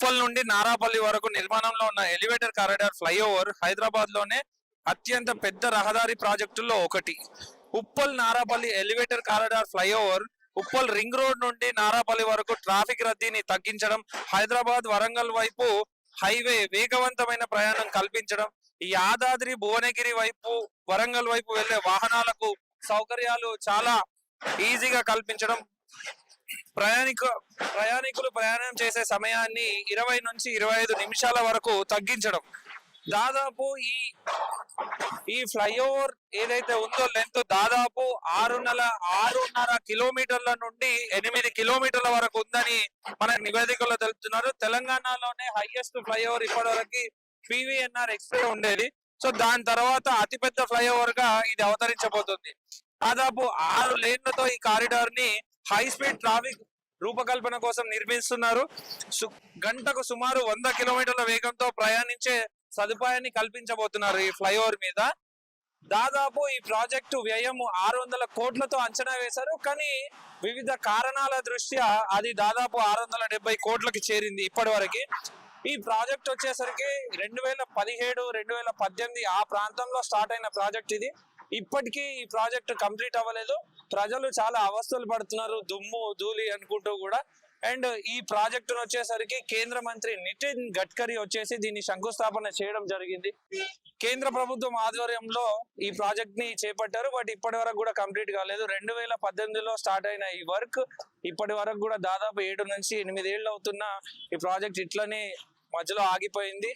ఉప్పల్ నుండి నారాపల్లి వరకు నిర్మాణంలో ఉన్న ఎలివేటర్ కారిడార్ ఫ్లైఓవర్ హైదరాబాద్ లోనే అత్యంత పెద్ద రహదారి ప్రాజెక్టుల్లో ఒకటి. Uppal Narapalli elevator corridor flyover Uppal ring road నుండి నారాపల్లి వరకు ట్రాఫిక్ రద్దీని తగ్గించడం, హైదరాబాద్ వరంగల్ వైపు హైవే వేగవంతమైన ప్రయాణం కల్పించడం, ఈ యాదాద్రి భువనగిరి వైపు వరంగల్ వైపు వెళ్లే వాహనాలకు సౌకర్యాలు చాలా ఈజీగా కల్పించడం, ప్రయాణికులు ప్రయాణం చేసే సమయాన్ని 20 నుంచి 25 నిమిషాల వరకు తగ్గించడం. దాదాపు ఈ ఫ్లైఓవర్ ఏదైతే ఉందో లెంత్ దాదాపు 6.5 కిలోమీటర్ల నుండి 8 కిలోమీటర్ల వరకు ఉందని మనకు నివేదికలో తెలుపుతున్నారు. తెలంగాణలోనే హైయెస్ట్ ఫ్లైఓవర్ ఇప్పటి వరకు PVNR ఎక్స్ప్రెస్ ఉండేది. సో దాని తర్వాత అతిపెద్ద ఫ్లైఓవర్ గా ఇది అవతరించబోతుంది. దాదాపు 6 లేన్లతో ఈ కారిడార్ ని హై స్పీడ్ ట్రాఫిక్ రూపకల్పన కోసం నిర్మిస్తున్నారు. గంటకు సుమారు 100 కిలోమీటర్ల వేగంతో ప్రయాణించే సదుపాయాన్ని కల్పించబోతున్నారు ఈ ఫ్లైఓవర్ మీద. దాదాపు ఈ ప్రాజెక్టు వ్యయం 600 కోట్లతో అంచనా వేశారు. కానీ వివిధ కారణాల దృష్ట్యా అది దాదాపు 670 కోట్లకి చేరింది ఇప్పటి వరకు. ఈ ప్రాజెక్ట్ వచ్చేసరికి 2017, 2018 ఆ ప్రాంతంలో స్టార్ట్ అయిన ప్రాజెక్ట్ ఇది. ఇప్పటికీ ఈ ప్రాజెక్ట్ కంప్లీట్ అవ్వలేదు. ప్రజలు చాలా అవస్థలు పడుతున్నారు, దుమ్ము ధూళి అనుకుంటూ కూడా. అండ్ ఈ ప్రాజెక్ట్ వచ్చేసరికి కేంద్ర మంత్రి నితిన్ గడ్కరీ వచ్చేసి దీన్ని శంకుస్థాపన చేయడం జరిగింది. కేంద్ర ప్రభుత్వం ఆధ్వర్యంలో ఈ ప్రాజెక్ట్ ని చేపట్టారు. బట్ ఇప్పటి వరకు కూడా కంప్లీట్ కాలేదు. 2018లో స్టార్ట్ అయిన ఈ వర్క్ ఇప్పటి వరకు కూడా దాదాపు 7 నుంచి 8 ఏళ్ళు అవుతున్న ఈ ప్రాజెక్ట్ ఇట్లనే మధ్యలో ఆగిపోయింది.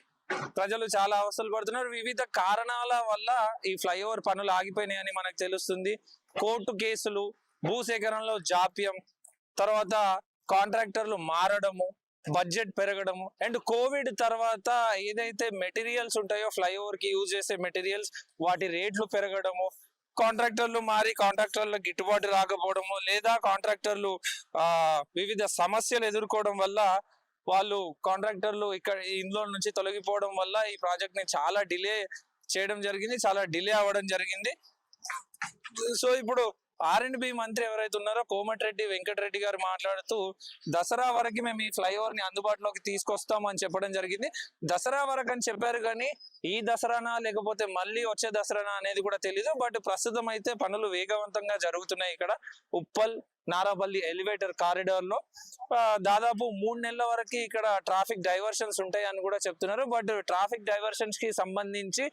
ప్రజలు చాలా అవస్థలు పడుతున్నారు. వివిధ కారణాల వల్ల ఈ ఫ్లైఓవర్ పనులు ఆగిపోయినాయని మనకు తెలుస్తుంది. కోర్టు కేసులు, భూసేకరణలో జాప్యం, తర్వాత కాంట్రాక్టర్లు మారడము, బడ్జెట్ పెరగడము, అండ్ కోవిడ్ తర్వాత ఏదైతే మెటీరియల్స్ ఉంటాయో ఫ్లైఓవర్ కి యూజ్ చేసే మెటీరియల్స్ వాటి రేట్లు పెరగడము, కాంట్రాక్టర్లు మారి కాంట్రాక్టర్లకు గిట్టుబాటు రాకపోవడము, లేదా కాంట్రాక్టర్లు వివిధ సమస్యలు ఎదుర్కోవడం వల్ల వాళ్ళు కాంట్రాక్టర్లు ఇందులో నుంచి తొలగిపోవడం వల్ల ఈ ప్రాజెక్ట్ ని చాలా డిలే చేయడం జరిగింది, చాలా డిలే అవ్వడం జరిగింది. సో ఇప్పుడు R&B మంత్రి ఎవరైతే ఉన్నారో కోమటిరెడ్డి వెంకటరెడ్డి గారు మాట్లాడుతూ దసరా వరకు మేము ఈ ఫ్లైఓవర్ ని అందుబాటులోకి తీసుకొస్తామని చెప్పడం జరిగింది. దసరా వరకు అని చెప్పారు, కానీ ఈ దసరానా లేకపోతే మళ్ళీ వచ్చే దసరానా అనేది కూడా తెలీదు. బట్ ప్రస్తుతం అయితే పనులు వేగవంతంగా జరుగుతున్నాయి. ఇక్కడ ఉప్పల్ నారాపల్లి ఎలివేటర్ కారిడార్ లో దాదాపు 3 నెలల వరకు ఇక్కడ ట్రాఫిక్ డైవర్షన్స్ ఉంటాయి అని కూడా చెప్తున్నారు. బట్ ట్రాఫిక్ డైవర్షన్స్ కి సంబంధించి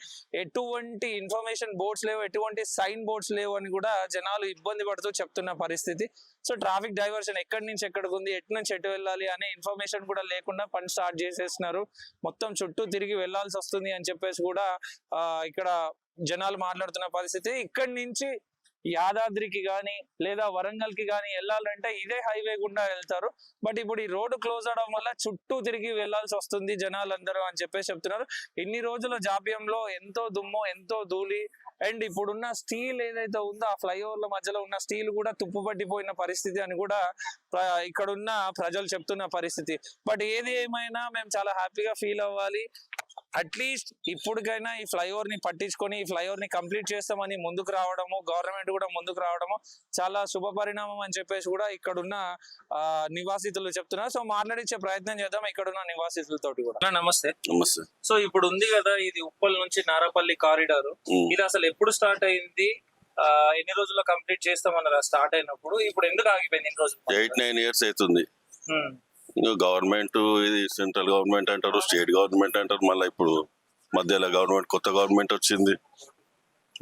ఎటువంటి ఇన్ఫర్మేషన్ బోర్డ్స్ లేవు, ఎటువంటి సైన్ బోర్డ్స్ లేవు అని కూడా జనాలు ఇబ్బంది పడుతూ చెప్తున్న పరిస్థితి. సో ట్రాఫిక్ డైవర్షన్ ఎక్కడి నుంచి ఎక్కడికి ఉంది, ఎటు నుంచి ఎటు వెళ్ళాలి అనే ఇన్ఫర్మేషన్ కూడా లేకుండా పని స్టార్ట్ చేసేస్తున్నారు. మొత్తం చుట్టూ తిరిగి వెళ్లాల్సి వస్తుంది అని చెప్పేసి కూడా ఇక్కడ జనాలు మాట్లాడుతున్న పరిస్థితి. ఇక్కడి నుంచి యాదాద్రికి గాని లేదా వరంగల్ కి గాని వెళ్ళాలంటే ఇదే హైవే గుండా వెళ్తారు. బట్ ఇప్పుడు ఈ రోడ్డు క్లోజ్ అవడం వల్ల చుట్టూ తిరిగి వెళ్లాల్సి వస్తుంది జనాలందరూ అని చెప్పేసి చెప్తున్నారు. ఇన్ని రోజుల జాప్యంలో ఎంతో దుమ్ము, ఎంతో ధూళి, అండ్ ఇప్పుడున్న స్టీల్ ఏదైతే ఉందో ఆ ఫ్లైఓవర్ల మధ్యలో ఉన్న స్టీల్ కూడా తుప్పు పట్టిపోయిన పరిస్థితి అని కూడా ఇక్కడున్న ప్రజలు చెప్తున్న పరిస్థితి. బట్ ఏది ఏమైనా మేము చాలా హ్యాపీగా ఫీల్ అవ్వాలి. అట్లీస్ట్ ఇప్పటికైనా ఈ ఫ్లైఓవర్ ని పట్టించుకొని ఈ ఫ్లైఓవర్ ని కంప్లీట్ చేస్తామని ముందుకు రావడము, గవర్నమెంట్ కూడా ముందుకు రావడము చాలా శుభ పరిణామం అని చెప్పేసి కూడా ఇక్కడున్న నివాసితులు చెప్తున్నారు. సో మాట్లాడించే ప్రయత్నం చేద్దాం ఇక్కడున్న నివాసితులతోటి కూడా. నమస్తే. నమస్తే. సో ఇప్పుడు ఉంది కదా ఇది ఉప్పల్ నుంచి నారాపల్లి కారిడార్, ఇది అసలు ఎప్పుడు స్టార్ట్ అయింది, ఎన్ని రోజుల్లో కంప్లీట్ చేస్తామన్నారు స్టార్ట్ అయినప్పుడు? ఇప్పుడు ఎందుకు ఆగిపోయింది ఇన్ని రోజులు? 8-9 years అవుతుంది. గవర్నమెంట్ ఇది సెంట్రల్ గవర్నమెంట్ అంటారు, స్టేట్ గవర్నమెంట్ అంటారు, మళ్ళీ ఇప్పుడు మధ్యలో గవర్నమెంట్ కొత్త గవర్నమెంట్ వచ్చింది.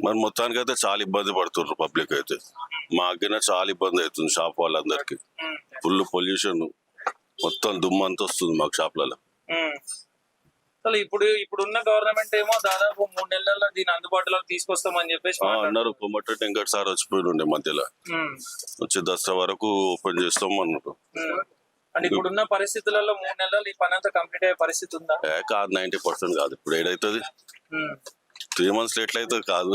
మరి మొత్తానికి అయితే చాలా ఇబ్బంది పడుతున్నారు పబ్లిక్ అయితే. మాకైనా చాలా ఇబ్బంది అవుతుంది షాప్ వాళ్ళందరికి. ఫుల్ పొల్యూషన్, మొత్తం దుమ్ము అంతా వస్తుంది మాకు షాప్లలో. అసలు ఇప్పుడున్న గవర్నమెంట్ ఏమో దాదాపు 3 నెలల్లో దీన్ని అందుబాటులోకి తీసుకొస్తామని చెప్పేసి అన్నారు. కోమటిరెడ్డి వెంకట సార్ వచ్చిపోయి ఉండే మధ్యలో, వచ్చి దసరా వరకు ఓపెన్ చేస్తాం అన్నారు. అంటే ఇప్పుడున్న పరిస్థితులలో 3 నెలలు ఈ పని అంతా కంప్లీట్ అయ్యే పరిస్థితి ఉందా? కాదు, 90% కాదు. ఇప్పుడు ఏడైతుంది 3 months ఎట్లయితే కాదు,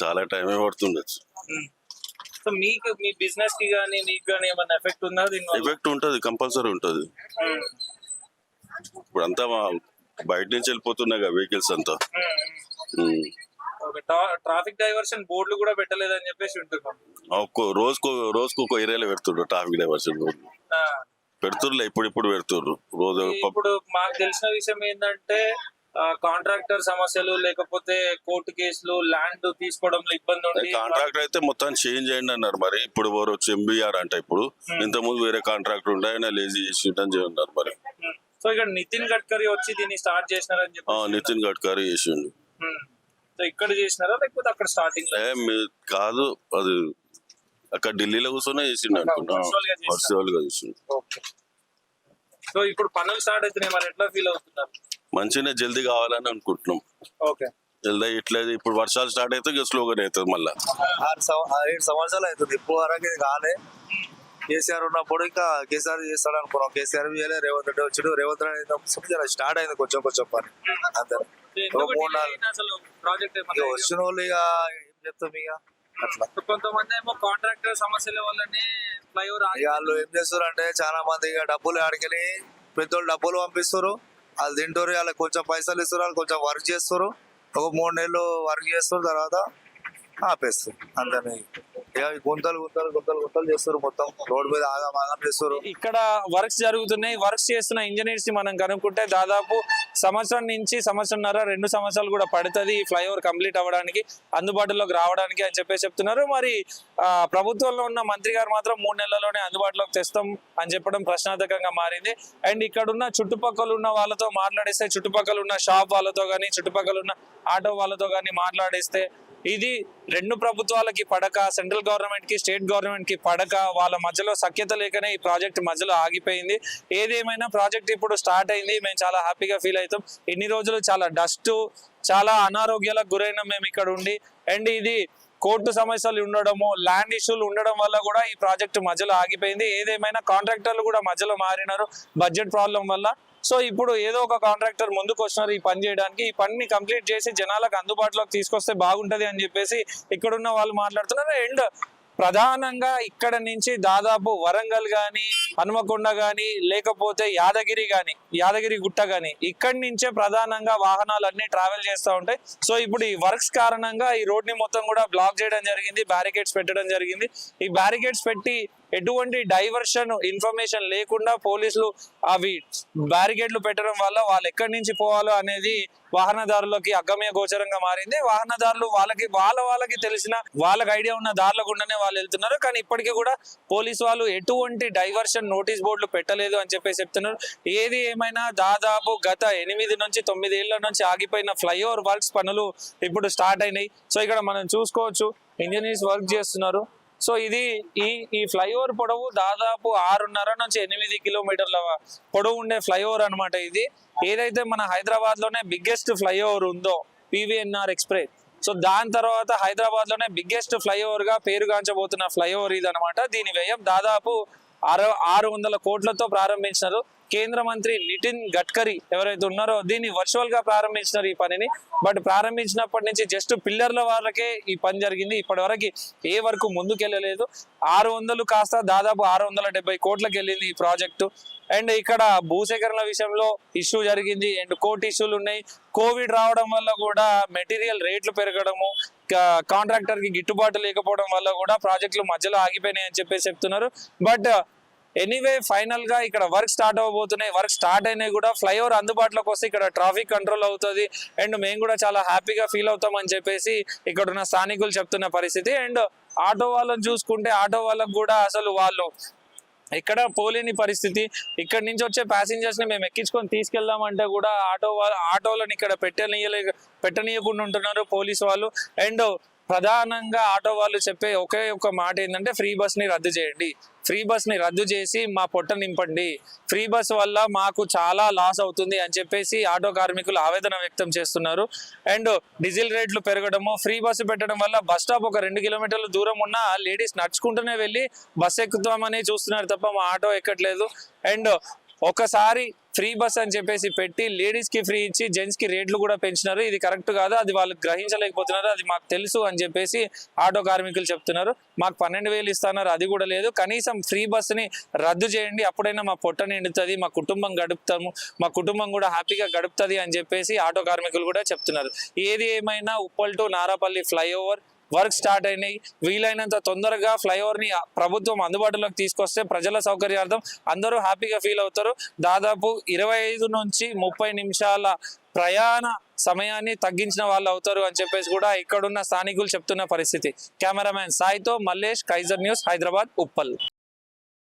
చాలా టైమే పడుతుండొచ్చు. సో మీకు మీ బిజినెస్ కి గానీ మీకు గానీ ఏమైనా ఎఫెక్ట్ ఉందా? ఎఫెక్ట్ ఉంటది, కంపల్సరీ ఉంటది. ఇప్పుడు అంతా బయట నుంచి వెళ్ళిపోతున్నాయి వెహికల్స్ అంతా. ట్రాఫిక్ డైవర్షన్ బోర్డులు కూడా పెట్టలేదని చెప్పేసి ఉంటున్నాం. రోజుకు ఒక ఏరియాలో పెడుతుండ్రు ట్రాఫిక్ డైవర్షన్ బోర్డు. పెడుతుర్రులే, ఇప్పుడు పెడుతుర్రు రోజు. ఇప్పుడు మాకు తెలిసిన విషయం ఏంటంటే కాంట్రాక్టర్ సమస్యలు లేకపోతే కోర్టు కేసులు ల్యాండ్ తీసుకోవడంలో ఇబ్బంది ఉంది. కాంట్రాక్టర్ అయితే మొత్తం చేంజ్ అయ్యింది అన్నారు. మరి ఇప్పుడు ఎవరు వచ్చి ఎంబీఆర్ అంట, ఇప్పుడు ఇంతకుముందు వేరే కాంట్రాక్టర్ ఉండే ఆయన లేజీ చేసిండని చేయన్నారు. మరి సో ఇక్కడ నితిన్ గడ్కరీ వచ్చి దీన్ని స్టార్ట్ చేసినారని చెప్పి నితిన్ గడ్కరీ చేసిండు. సో ఇక్కడ చేసినారా లేకపోతే అక్కడ స్టార్టింగ్ కాదు, అది అక్కడ ఢిల్లీలో కూర్చొని చేసిండు అనుకుంటా, వర్చువల్ గా చేసిండు. సో ఇప్పుడు పనులు స్టార్ట్ అవుతున్నాయి, మరి ఎట్లా ఫీల్ అవుతున్నారు? మంచిగానే జల్దీ కావాలని అనుకుంటున్నాం. ఓకే, జల్దీ ఇట్లేదు. ఇప్పుడు వర్షాలు స్టార్ట్ అయితే స్లోగానే అవుతుంది. మళ్ళీ 7 సంవత్సరాలు అవుతుంది, ఇప్పుడు వరకు ఇది కాలే. కేసీఆర్ ఉన్నప్పుడు ఇంకా కేసీఆర్ చేస్తాడు అనుకున్నాం, కేసీఆర్ చేయలే. రేవంత్ రెడ్డి వచ్చాడు, రేవంత్ రెడ్డి స్టార్ట్ అయింది కొంచెం కొంచెం పని అంతే. అసలు ప్రాజెక్ట్ వచ్చిన వాళ్ళు ఇక ఏం చెప్తాం ఇక అట్లా. కొంతమంది ఏమో కాంట్రాక్టర్ సమస్యల వల్లనే ఫ్లైఓవర్ ఇక వాళ్ళు ఏం చేస్తారు అంటే చాలా మంది ఇక డబ్బులు ఆడికెళ్ళి పెద్దోళ్ళు డబ్బులు పంపిస్తారు, వాళ్ళు తింటారు, వాళ్ళకి కొంచెం పైసలు ఇస్తారు, వాళ్ళు కొంచెం వర్క్ చేస్తారు, ఒక 3 నెలలు వర్క్ చేస్తారు, తర్వాత ఆపేస్తారు అంతే. ఇక గుంతలు గుంతలు గుంతలు గుంతలు చేస్తారు, మొత్తం రోడ్ మీద ఆగం చేస్తారు. ఇక్కడ వర్క్స్ జరుగుతున్నాయి. వర్క్స్ చేస్తున్న ఇంజనీర్స్ ని మనం కనుక్కుంటే దాదాపు సంవత్సరం నుంచి సంవత్సరంన్నర 2 సంవత్సరాలు కూడా పడుతుంది ఈ ఫ్లైఓవర్ కంప్లీట్ అవ్వడానికి, అందుబాటులోకి రావడానికి అని చెప్పేసి చెప్తున్నారు. మరి ప్రభుత్వంలో ఉన్న మంత్రి గారు మాత్రం 3 నెలల్లోనే అందుబాటులోకి తెస్తాం అని చెప్పడం ప్రశ్నార్థకంగా మారింది. అండ్ ఇక్కడ ఉన్న చుట్టుపక్కల ఉన్న వాళ్ళతో మాట్లాడిస్తే, చుట్టుపక్కల ఉన్న షాప్ వాళ్ళతో కానీ చుట్టుపక్కల ఉన్న ఆటో వాళ్ళతో కానీ మాట్లాడిస్తే, ఇది 2 ప్రభుత్వాలకి పడక, సెంట్రల్ గవర్నమెంట్ కి స్టేట్ గవర్నమెంట్ కి పడక, వాళ్ళ మధ్యలో సఖ్యత లేకనే ఈ ప్రాజెక్ట్ మధ్యలో ఆగిపోయింది. ఏదేమైనా ప్రాజెక్ట్ ఇప్పుడు స్టార్ట్ అయింది, మేము చాలా హ్యాపీగా ఫీల్ అవుతాం. ఇన్ని రోజులు చాలా డస్ట్, చాలా అనారోగ్యాలకు గురైన మేము ఇక్కడ ఉండి, అండ్ ఇది కోర్టు సమస్యలు ఉండడము, ల్యాండ్ ఇష్యూలు ఉండడం వల్ల కూడా ఈ ప్రాజెక్ట్ మధ్యలో ఆగిపోయింది. ఏదేమైనా కాంట్రాక్టర్లు కూడా మధ్యలో మారినారు బడ్జెట్ ప్రాబ్లం వల్ల. సో ఇప్పుడు ఏదో ఒక కాంట్రాక్టర్ ముందుకు వస్తున్నారు ఈ పని చేయడానికి. ఈ పనిని కంప్లీట్ చేసి జనాలకు అందుబాటులోకి తీసుకొస్తే బాగుంటది అని చెప్పేసి ఇక్కడున్న వాళ్ళు మాట్లాడుతున్నారు. అండ్ ప్రధానంగా ఇక్కడ నుంచి దాదాపు వరంగల్ గాని, హనుమకొండ గాని, లేకపోతే యాదగిరి గుట్ట గాని, ఇక్కడి నుంచే ప్రధానంగా వాహనాలన్నీ ట్రావెల్ చేస్తూ ఉంటాయి. సో ఇప్పుడు ఈ వర్క్స్ కారణంగా ఈ రోడ్ ని మొత్తం కూడా బ్లాక్ చేయడం జరిగింది, బ్యారికేడ్స్ పెట్టడం జరిగింది. ఈ బ్యారికేడ్స్ పెట్టి ఎటువంటి డైవర్షన్ ఇన్ఫర్మేషన్ లేకుండా పోలీసులు అవి బ్యారికేడ్లు పెట్టడం వల్ల వాళ్ళు ఎక్కడి నుంచి పోవాలో అనేది వాహనదారులకి అగమ్య గోచరంగా మారింది. వాహనదారులు వాళ్ళకి తెలిసిన, వాళ్ళకి ఐడియా ఉన్న దారుల గుండానే వాళ్ళు వెళ్తున్నారు. కానీ ఇప్పటికీ కూడా పోలీసు వాళ్ళు ఎటువంటి డైవర్షన్ నోటీస్ బోర్డులు పెట్టలేదు అని చెప్పేసి చెప్తున్నారు. ఏది ఏమైనా దాదాపు గత 8 నుంచి 9 ఏళ్ల నుంచి ఆగిపోయిన ఫ్లైఓవర్ వర్క్స్ పనులు ఇప్పుడు స్టార్ట్ అయినాయి. సో ఇక్కడ మనం చూసుకోవచ్చు, ఇంజనీర్స్ వర్క్ చేస్తున్నారు. సో ఇది ఈ ఫ్లైఓవర్ పొడవు దాదాపు 6.5 నుంచి 8 కిలోమీటర్ల పొడవు ఉండే ఫ్లైఓవర్ అనమాట. ఇది ఏదైతే మన హైదరాబాద్ లోనే బిగ్గెస్ట్ ఫ్లైఓవర్ ఉందో పివిఎన్ఆర్ ఎక్స్ప్రెస్, సో దాని తర్వాత హైదరాబాద్ లోనే బిగ్గెస్ట్ ఫ్లైఓవర్ గా పేరుగాంచబోతున్న ఫ్లైఓవర్ ఇది అనమాట. దీని వ్యయం దాదాపు 600 కోట్లతో ప్రారంభించినారు. కేంద్ర మంత్రి నితిన్ గడ్కరీ ఎవరైతే ఉన్నారో దీన్ని వర్చువల్ గా ప్రారంభించినారు ఈ పనిని. బట్ ప్రారంభించినప్పటి నుంచి జస్ట్ పిల్లర్ల వరకే ఈ పని జరిగింది, ఇప్పటి వరకు ఏ వరకు ముందుకెళ్ళలేదు. 600 కాస్త దాదాపు 670 కోట్లకు వెళ్ళింది ఈ ప్రాజెక్టు. అండ్ ఇక్కడ భూసేకరణ విషయంలో ఇష్యూ జరిగింది, అండ్ కోర్టు ఇష్యూలు ఉన్నాయి. కోవిడ్ రావడం వల్ల కూడా మెటీరియల్ రేట్లు పెరగడము, కాంట్రాక్టర్ కి గిట్టుబాటు లేకపోవడం వల్ల కూడా ప్రాజెక్టులు మధ్యలో ఆగిపోయినాయి అని చెప్పేసి చెప్తున్నారు. బట్ ఎనీవే ఫైనల్ గా ఇక్కడ వర్క్ స్టార్ట్ అవ్వబోతున్నాయి. వర్క్ స్టార్ట్ అయినాయి కూడా, ఫ్లైఓవర్ అందుబాటులోకి వస్తే ఇక్కడ ట్రాఫిక్ కంట్రోల్ అవుతుంది, అండ్ మేము కూడా చాలా హ్యాపీగా ఫీల్ అవుతాం అని చెప్పేసి ఇక్కడ ఉన్న స్థానికులు చెప్తున్న పరిస్థితి. అండ్ ఆటో వాళ్ళని చూసుకుంటే ఆటో వాళ్ళకు కూడా అసలు వాళ్ళు ఇక్కడ పోలేని పరిస్థితి. ఇక్కడ నుంచి వచ్చే ప్యాసింజర్స్ ని మేము ఎక్కించుకొని తీసుకెళ్దామంటే కూడా ఆటోలను ఇక్కడ పెట్టనీయకుండా ఉంటున్నారు పోలీసు వాళ్ళు. అండ్ ప్రధానంగా ఆటో వాళ్ళు చెప్పే ఒకే ఒక మాట ఏంటంటే ఫ్రీ బస్ ని రద్దు చేయండి, ఫ్రీ బస్ ని రద్దు చేసి మా పొట్ట నింపండి, ఫ్రీ బస్ వల్ల మాకు చాలా లాస్ అవుతుంది అని చెప్పేసి ఆటో కార్మికులు ఆవేదన వ్యక్తం చేస్తున్నారు. అండ్ డీజిల్ రేట్లు పెరగడము, ఫ్రీ బస్సు పెట్టడం వల్ల బస్ స్టాప్ ఒక 2 కిలోమీటర్ల దూరం ఉన్న లేడీస్ నడుచుకుంటూనే వెళ్ళి బస్ ఎక్కుతామని చూస్తున్నారు తప్ప మా ఆటో ఎక్కట్లేదు. అండ్ ఒకసారి ఫ్రీ బస్ అని చెప్పేసి పెట్టి లేడీస్ కి ఫ్రీ ఇచ్చి జెంట్స్ కి రేట్లు కూడా పెంచినారు. ఇది కరెక్ట్ కాదు, అది వాళ్ళు గ్రహించలేకపోతున్నారు, అది మాకు తెలుసు అని చెప్పేసి ఆటో కార్మికులు చెప్తున్నారు. మాకు 12,000 ఇస్తున్నారు, అది కూడా లేదు. కనీసం ఫ్రీ బస్ ని రద్దు చేయండి, అప్పుడైనా మా పొట్ట నిండుతుంది, మా కుటుంబం గడుపుతాము, మా కుటుంబం కూడా హ్యాపీగా గడుపుతుంది అని చెప్పేసి ఆటో కార్మికులు కూడా చెప్తున్నారు. ఏది ఏమైనా Uppal to Narapalli flyover work start అయినాయి. వీలైనంత తొందరగా ఫ్లైఓవర్ ని ప్రభుత్వం అందుబాటులోకి తీసుకొస్తే ప్రజల సౌకర్యార్థం అందరూ హ్యాపీగా ఫీల్ అవుతారు. దాదాపు 25 నుంచి 30 నిమిషాల ప్రయాణ సమయాన్ని తగ్గించిన వాళ్ళు అవుతారు అని చెప్పేసి కూడా ఇక్కడున్న స్థానికులు చెప్తున్న పరిస్థితి. కెమెరామ్యాన్ సాయితో మల్లేష్, కైజర్ న్యూస్, హైదరాబాద్, ఉప్పల్.